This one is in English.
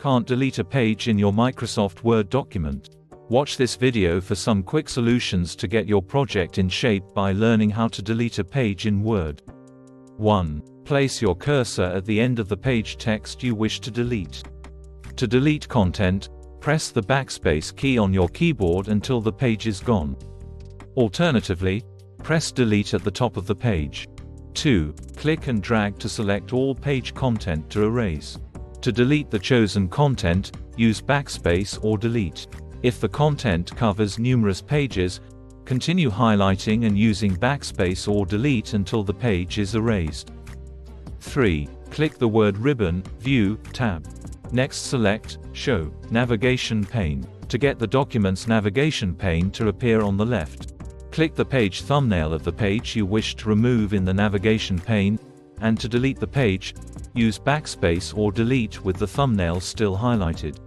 can't delete a page in your Microsoft Word document? Watch this video for some quick solutions to get your project in shape by learning how to delete a page in Word. 1. Place your cursor at the end of the page text you wish to delete. To delete content, press the backspace key on your keyboard until the page is gone. Alternatively, press delete at the top of the page. 2. Click and drag to select all page content to erase. To delete the chosen content, use backspace or delete. If the content covers numerous pages, continue highlighting and using backspace or delete until the page is erased. 3. Click the word ribbon, View, tab. Next select, Show, Navigation pane, to get the document's navigation pane to appear on the left. Click the page thumbnail of the page you wish to remove in the navigation pane, and to delete the page, use backspace or delete with the thumbnail still highlighted.